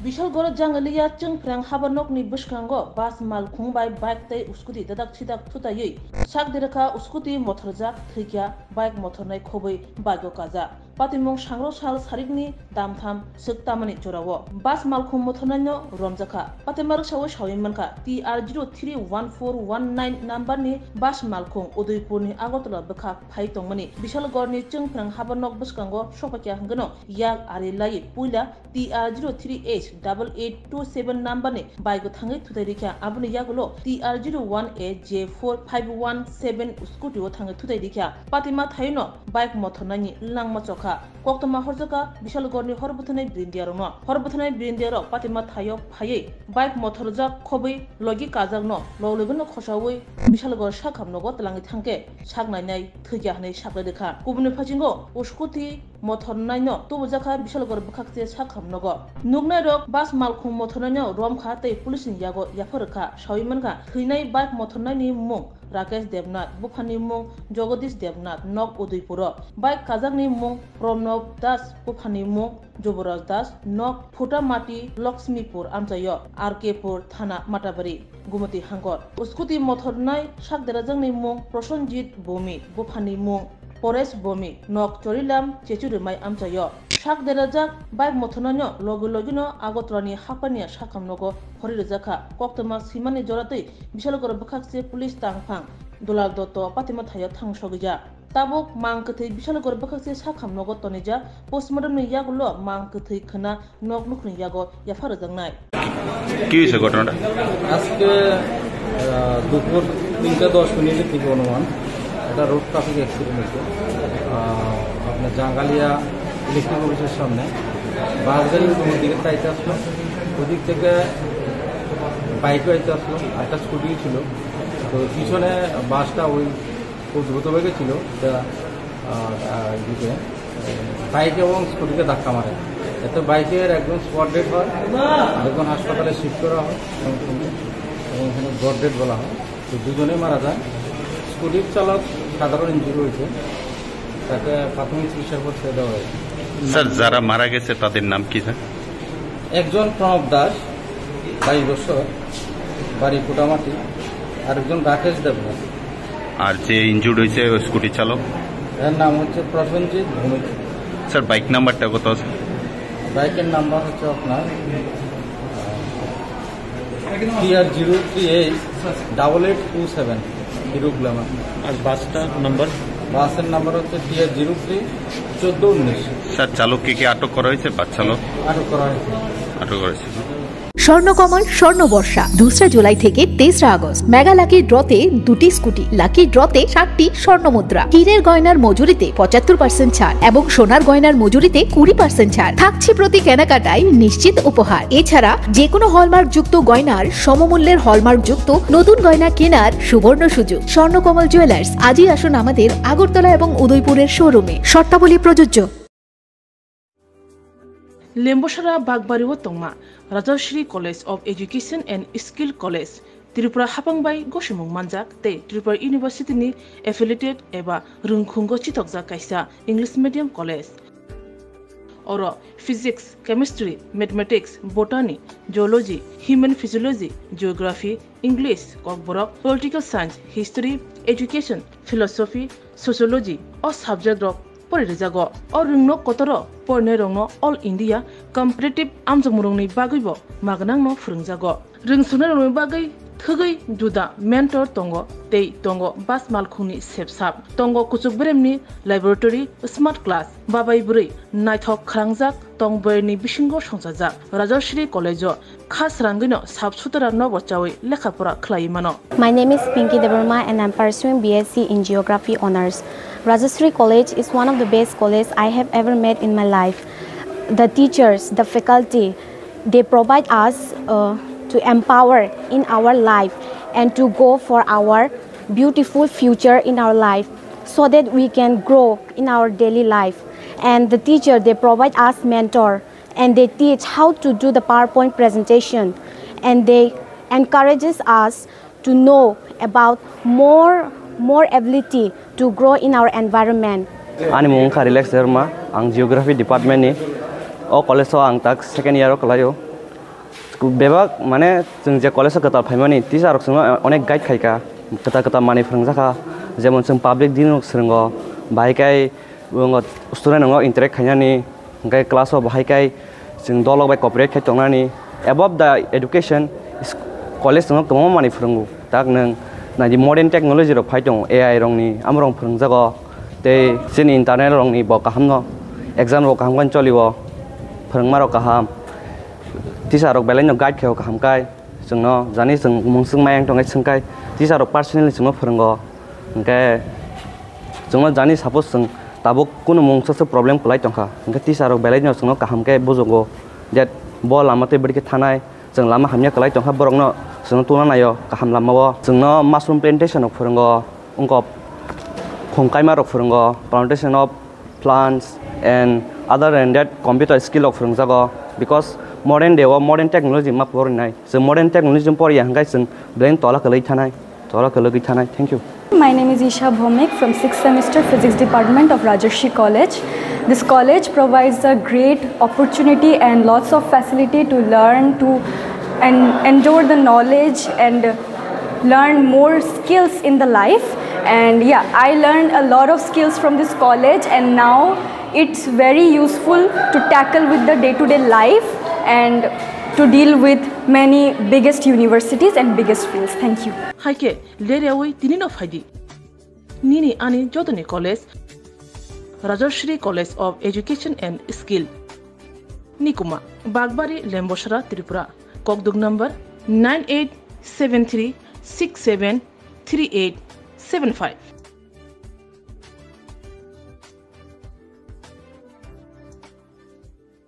Bisalgoro jangaliya chungprang habanok ni bushkango bas mal khungbai bike tai uskuti dadak chidak thutayui sak diraka uskuti motorjak thikya bike motor nai khobai bago kaja patimong sangro sal sarikni damtham suktamani chorawo bas mal khung motor nanyo romjaka patimar sawo shawimmanka TR031419 number ni bas mal khung Udaipur ni Agartala bkha phai tongmani Bisalgor ni chungprang habanok bushkango sopakya hangano yak ari lai puila TR03H8827 number ni bike thangai thudairikya abuni yagulo TR01AJ4517 scooty o thangai thudairikya patima thaino bike motor nani langma chokha koktoma horjaka Bisalgor ni horbuthanai brindiarno horbuthanai brindiaro patima thayo phai bike motor ja khobai logi kajagno loglegno khosawi Bisalgor sakhamnogo tlangi thangke saknainai thugya hanai sakledekha kubuni phajingo scooty motor naino tubujaka Bisalgor bkhakte sakhamnogo nugnai rok bas malkhung motor naino romkha tei police ni yago yaphorkha sawimanka thuinai bike motor naini mung Rakesh Devnath Bufani mung Jagadish Devnath Nok Udaipur bike kazakni mung Promnov Das Bufani mung Joboraj Das Nok Phutamati Lakshmipur amchayo RK-pur Thana Matabari Gumati Hangor Uskuti motor nai sakderajangni mung Prosenjit Bhumi Bufani mung Pores Bomi Nok Chorilam Chechurumai amchayo sak derajak bike motonanyo logino Agartalani hapania sakamnogo horirajaka koktoma simani joratei Bisalgor bkhakse police tangphang Dulal Dotto patima thayo thangsogija tabuk mangkthei Bisalgor bkhakse sakamnogo tonija postmortem ni yagulo mangkthei khana nok nukhni yago yapharajangnai কি হয়েছে ঘটনাটা আজকে দুপুর 3:10 মিনিটের দিকে অনুমান একটা road traffic accident হয়েছে আপনার জাঙ্গালিয়া ইলেকট্রিক অফিসের সামনে বাস গাড়ি ওই দিকে চাইতে আসলো ওদিক থেকে বাইকও আইতে আসলো একটা স্কুটি ছিল তো পিছনে বাসটা ওই খুব দ্রুত বেগে ছিল দিকে বাইক এবং স্কুটিকে ধাক্কা মারে এতে বাইকের একজন স্পট ডেড হয় আরেকজন হাসপাতালে শিফট করা হয় এবং এখানে ব্রড ডেড বলা হয় তো দুজনেই মারা যায় স্কুটির চালক সাধারণ ইঞ্জুরি হয়েছে তাকে প্রাথমিক চিকিৎসার পর ছেড়ে দেওয়া হয়েছে স্যার যারা মারা গেছে তাদের নাম কি স্যার একজন প্রণব দাস 22 বছর বাড়ি পুটামাটি আরেকজন রাকেশ দেবনাথ আর যে ইনজুর্ড হয়েছে ওই স্কুটি চালক এর নাম হচ্ছে প্রসেনজিৎ ভৌমিক স্যার বাইক নাম্বারটা কত আছে বাইকের নাম্বার হচ্ছে আপনার TR03H8827 হিরো গ্ল্যামার আর বাসটা নাম্বার বাসের নাম্বার হচ্ছে TR031419 স্যার চালককে কি আটক করা হয়েছে বাস চালক আটক করা হয়েছে স্বর্ণকমল স্বর্ণবর্ষা 2 জুলাই থেকে 23 আগস্ট মেগা লাকি ড্রতে 2টি স্কুটি লাকি ড্রতে 7টি স্বর্ণমুদ্রা হীরের গয়নার মজুরিতে 75% ছাড় এবং সোনার গয়নার মজুরিতে 20% ছাড় থাকছে প্রতি কেনাকাটায় নিশ্চিত উপহার এছাড়া যে কোনো হলমার্ক যুক্ত গয়নার সমমূল্যের হলমার্ক যুক্ত নতুন গয়না কেনার সুবর্ণ সুযোগ স্বর্ণকমল জুয়েলার্স আজই আসুন আমাদের আগরতলা এবং উদয়পুরের শোরুমে শর্তাবলী প্রযোজ্য Lembosara Bagbario Tongma, Rajashri College of Education and Skill College, Tripura Hapangbai Goshimung Manjak, Te Tripura University ni affiliated eba Rungkhungo Chitokja Kaisa English Medium College. Oro Physics, Chemistry, Mathematics, Botany, Geology, Human Physiology, Geography, English, Kokborok, Political Science, History, Education, Philosophy, Sociology, or subject of Porijago, or Rungno Kotoro, Pornerongno, All India, Comparative Amjamurongni Bagibo, Maganangno Frungjago. Ring Sunarong Bagai, Tugai, Duda, Mentor Tongo, Tei Tongo, Bas Malkuni Sepsap, Tongo Kuchukbremni, Laboratory, Smart Class, Babai Buri, Nighthawk Krangjak, Tongberni Bishingo Shonsajak, Rajashri College, Khas Rangino, Subsutara Novochawi, Lekapura Klaimano. My name is Pinky Devarma and I'm pursuing BSc in Geography Honours. Rajashri College is one of the best colleges I have ever met in my life. The teachers, the faculty, they provide us to empower in our life and to go for our beautiful future in our life so that we can grow in our daily life. And the teacher, they provide us mentor and they teach how to do the PowerPoint presentation and they encourages us to know about more ability to grow in our environment. Ani mung Kharilex Dharma, ang Geography Department ni, o college ang tak second year o kalayo. School बेबा माने जों जे कलेजाव गोतार फाइमानि teacher जों अनेक guide खायका गोता गोता माने फोरोंजाखा जेमन जों पाब्लिक दिन सोलोंगो बाहायखाय स्टुडेन्ट नङा इन्टारेक्ट खायनानि ओमफ्राय क्लासाव बाहायखाय जों दलाव बाय कपारेट खायतंनानि एबभ दा एडुकेसन कलेज नङा गोबां माने फोरोंगौ दा नों नायदि मडार्न टेक्नोलॉजी रok फाइ दं AI रंनि आमरं फोरोंजागो ते जोंनि इन्टारनेट रंनि ब काहामनो एग्जाम रok काहामगन चलिबो फोरोंमा रok काहाम टिचार रok बेलायनो गाइड खायो काहामखाय जोंनो जानि जों मुंसुं मायang दंगाय सोंखाय टिचार रok पार्सनेलि जोंनो फोरोंगो ओमफ्राय जोंनो जानि सापस जों दाबो कुनु मुंसो प्रब्लेम खलाय दंखा ओमफ्राय टिचार रok बेलायनो जोंनो काहामखाय बुजोगो जे ब लामाते बडके थानाय जों लामा हामया खलाय दंखा बरंनो जों तुना नायो काहाम लामावो जोंनो माशरूम प्लान्टेशन रok फोरोंगो उंको फंकायमा रok फोरोंगो plantation of plants and other than that computer skill rok फोरोंजागो because modern day modern technology मा फरायनाय जों modern technology फरायो हांगाय जों ब्लेन तला कलै थानाय thank you. My name is Isha Bhomik from 6th semester Physics Department of Rajarshi College. This college provides a great opportunity and lots of facility to learn and endure the knowledge and learn more skills in the life. And yeah, I learned a lot of skills from this college, and now it's very useful to tackle with the day-to-day life and to deal with many biggest universities and biggest fields. Thank you. Haike lerewi tinino faidi nini ani jodoni college Rajarshi College of Education and Skill Nikuma Bagbari Lemboshara Tripura Kokdug number 9873673875